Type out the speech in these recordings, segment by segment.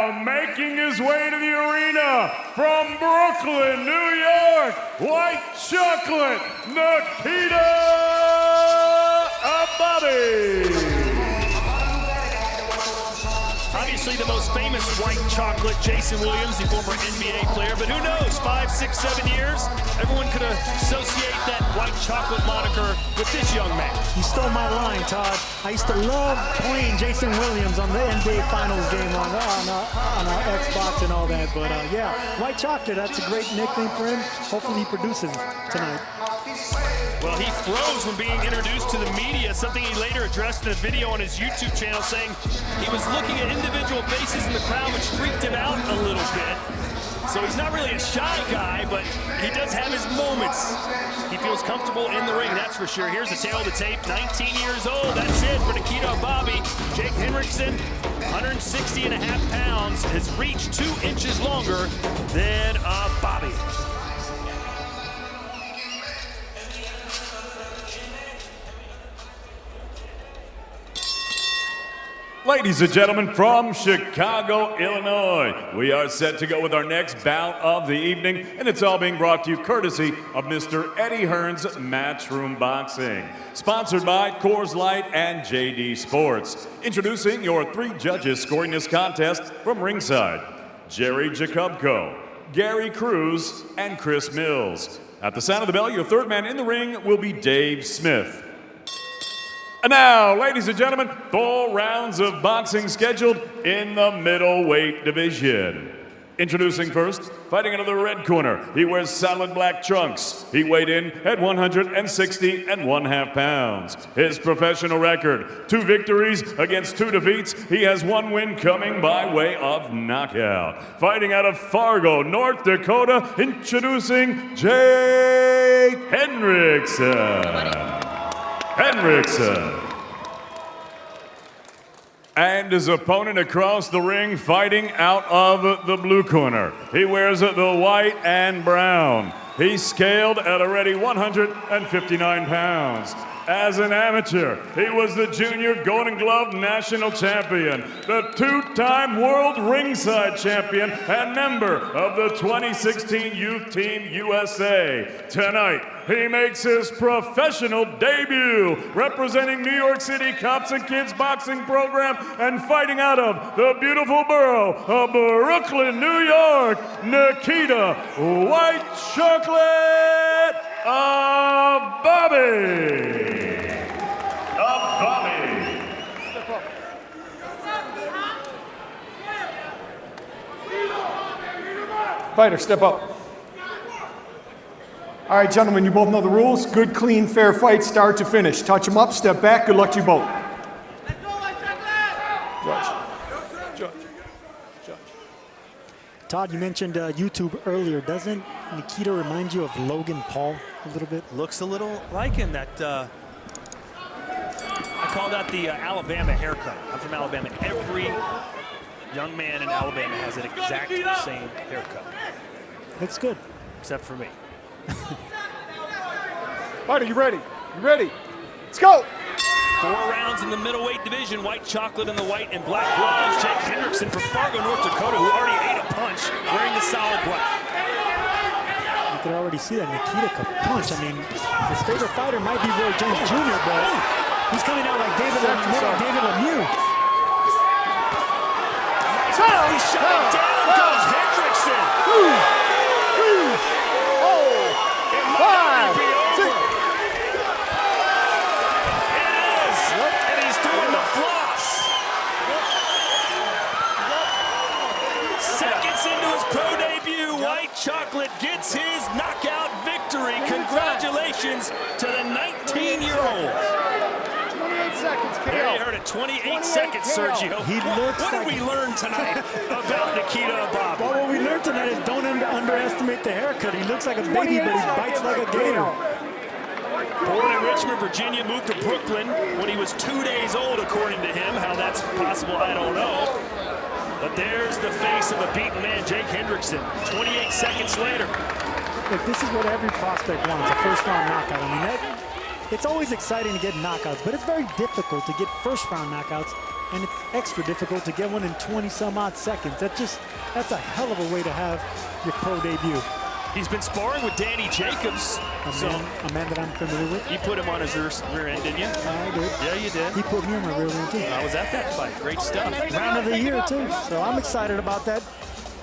now making his way to the arena from Brooklyn, New York, white chocolate, Nikita Ababiy. Obviously the most famous white chocolate, Jason Williams, the former NBA player, but who knows, 5, 6, 7 years, everyone could associate that white chocolate moniker with this young man. You stole my line, Todd. I used to love playing Jason Williams on the NBA Finals game on Xbox and all that, but yeah, white chocolate, that's a great nickname for him. Hopefully he produces tonight. Well, he froze when being introduced to the media, something he later addressed in a video on his YouTube channel, saying he was looking at individual faces in the crowd, which freaked him out a little bit. So he's not really a shy guy, but he does have his moments. He feels comfortable in the ring, that's for sure. Here's the tail of the tape, 19 years old. That's it for Nikita Ababiy. Jake Henriksen, 160.5 pounds, has reached 2 inches longer than Ababiy. Ladies and gentlemen, from Chicago, Illinois, we are set to go with our next bout of the evening, and it's all being brought to you courtesy of Mr. Eddie Hearn's Matchroom Boxing, sponsored by Coors Light and JD Sports. Introducing your 3 judges scoring this contest from ringside: Jerry Jacobko, Gary Cruz, and Chris Mills. At the sound of the bell, your 3rd man in the ring will be Dave Smith. And now, ladies and gentlemen, 4 rounds of boxing scheduled in the middleweight division. Introducing first, fighting out of the red corner, he wears solid black trunks. He weighed in at 160.5 pounds. His professional record, 2 victories against 2 defeats. He has 1 win coming by way of knockout. Fighting out of Fargo, North Dakota, introducing Jake Henriksen. And his opponent across the ring, fighting out of the blue corner. He wears the white and brown. He's scaled at already 159 pounds. As an amateur, he was the Junior Golden Glove National Champion, the 2-time World Ringside Champion, and member of the 2016 Youth Team USA. Tonight, he makes his professional debut, representing New York City Cops and Kids Boxing Program and fighting out of the beautiful borough of Brooklyn, New York, Nikita White Chocolate Ababiy. Fighter, step up. All right, gentlemen, you both know the rules. Good, clean, fair fight, start to finish. Touch them up, step back. Good luck to you both. Judge. Todd, you mentioned YouTube earlier. Doesn't Nikita remind you of Logan Paul a little bit? Looks a little like him. That I call that the Alabama haircut. I'm from Alabama. Every young man in Alabama has an exact same haircut. Looks good. Except for me. Fighter, you ready? You ready? Let's go! 4 rounds in the middleweight division. White chocolate in the white and black gloves. Jake Henriksen from Fargo, North Dakota, who already ate a punch, wearing the solid black. You can already see that Nikita could punch. I mean, his favorite fighter might be Roy Jones Jr., but he's coming out like David Lemieux. He shut him down. Goes Henriksen. 5, 6. It is. And he's doing the floss. Seconds into his pro debut, White Chocolate gets his knockout victory. Congratulations to the 19-year-old. 28 seconds, KO. There you heard it, 28 seconds, Sergio. What did we learn tonight about Nikita Ababiy? Well, what we learned tonight is don't underestimate the haircut. He looks like a baby, but he bites like a gator. Born in Richmond, Virginia, moved to Brooklyn when he was 2 days old, according to him. How that's possible, I don't know. But there's the face of a beaten man, Jake Henriksen, 28 seconds later. Look, this is what every prospect wants, a first-round knockout. I mean, it's always exciting to get knockouts, but it's very difficult to get first-round knockouts and it's extra difficult to get one in 20-some-odd seconds. That's a hell of a way to have your pro debut. He's been sparring with Danny Jacobs. A man that I'm familiar with. You put him on his rear end, didn't you? I did. Yeah, you did. He put me on my rear end, too. I was at that fight. Great stuff. Round of the year, too. So I'm excited about that.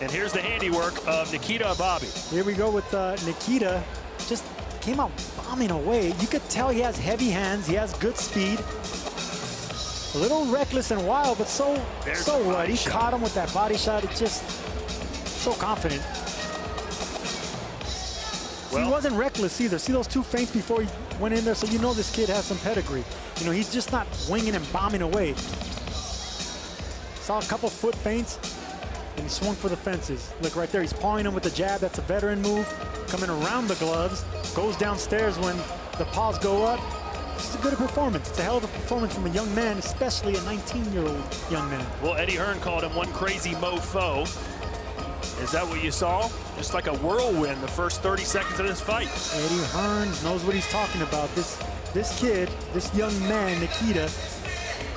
And here's the handiwork of Nikita Ababiy. Here we go with Nikita. Just came out bombing away. You could tell he has heavy hands. He has good speed. A little reckless and wild, but so what? He caught him with that body shot. It's just so confident. Well, he wasn't reckless either. See those two feints before he went in there? So you know this kid has some pedigree. You know, he's just not winging and bombing away. Saw a couple foot feints, and he swung for the fences. Look right there, he's pawing him with the jab. That's a veteran move. Coming around the gloves, goes downstairs when the paws go up. It's a good performance. It's a hell of a performance from a young man, especially a 19-year-old young man. Well, Eddie Hearn called him one crazy mofo. Is that what you saw? Just like a whirlwind the first 30 seconds of this fight. Eddie Hearn knows what he's talking about. This kid, this young man, Nikita,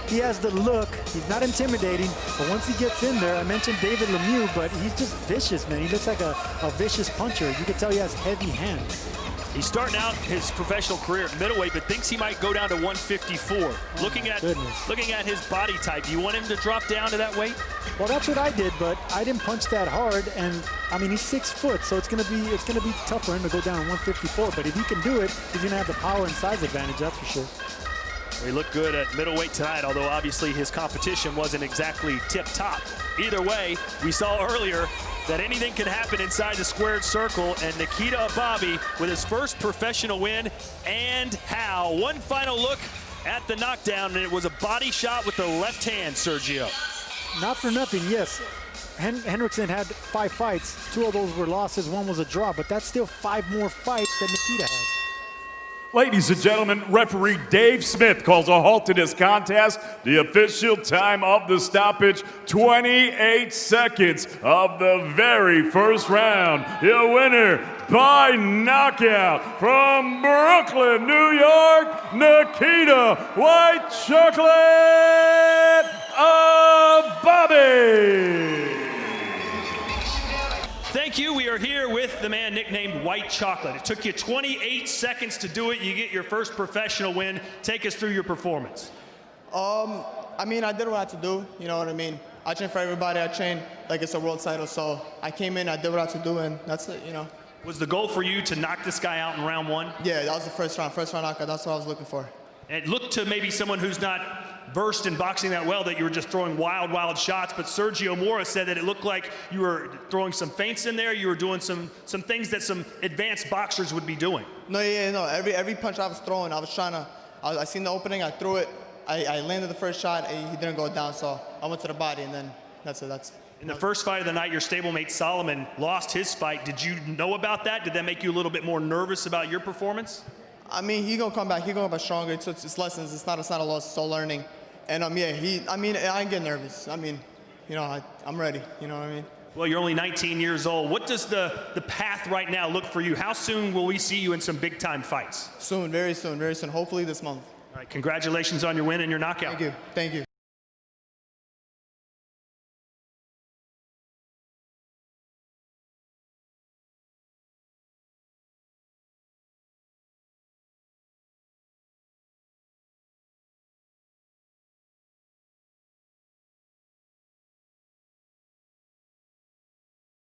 he has the look. He's not intimidating, but once he gets in there, I mentioned David Lemieux, but he's just vicious, man. He looks like a vicious puncher. You can tell he has heavy hands. He's starting out his professional career at middleweight, but thinks he might go down to 154. Looking at his body type, you want him to drop down to that weight? Well, that's what I did, but I didn't punch that hard, and I mean he's 6 foot, so it's gonna be tough for him to go down to 154. But if he can do it, he's gonna have the power and size advantage, that's for sure. He looked good at middleweight tonight, although obviously his competition wasn't exactly tip-top. Either way, we saw earlier that anything can happen inside the squared circle, and Nikita Ababiy with his first professional win, and how. One final look at the knockdown, and it was a body shot with the left hand, Sergio. Not for nothing, yes. Henriksen had 5 fights. 2 of those were losses, 1 was a draw, but that's still 5 more fights than Nikita had. Ladies and gentlemen, referee Dave Smith calls a halt to this contest. The official time of the stoppage, 28 seconds of the very first round. Your winner by knockout from Brooklyn, New York, Nikita White Chocolate Ababiy. Thank you. We are here with the man nicknamed White Chocolate. It took you 28 seconds to do it. You get your first professional win. Take us through your performance. I mean, I did what I had to do. You know what I mean? I train for everybody. I train like it's a world title. So I came in, I did what I had to do, and that's it, you know. Was the goal for you to knock this guy out in round 1? Yeah, that was the first round knockout. That's what I was looking for. It looked to maybe someone who's not versed in boxing that well that you were just throwing wild shots, but Sergio Mora said that it looked like you were throwing some feints in there, you were doing some things that some advanced boxers would be doing. No, every punch I was throwing, I was trying to, I seen the opening, I threw it, I landed the first shot, and he didn't go down, so I went to the body, and then that's it. In the first fight of the night, your stablemate Solomon lost his fight. Did you know about that? Did that make you a little bit more nervous about your performance? I mean, he's gonna come back stronger. It's lessons. It's not a loss. It's all learning. And I ain't get nervous. I mean, you know, I'm ready. You know what I mean? Well, you're only 19 years old. What does the path right now look for you? How soon will we see you in some big time fights? Soon, very soon. Hopefully this month. All right, congratulations on your win and your knockout. Thank you.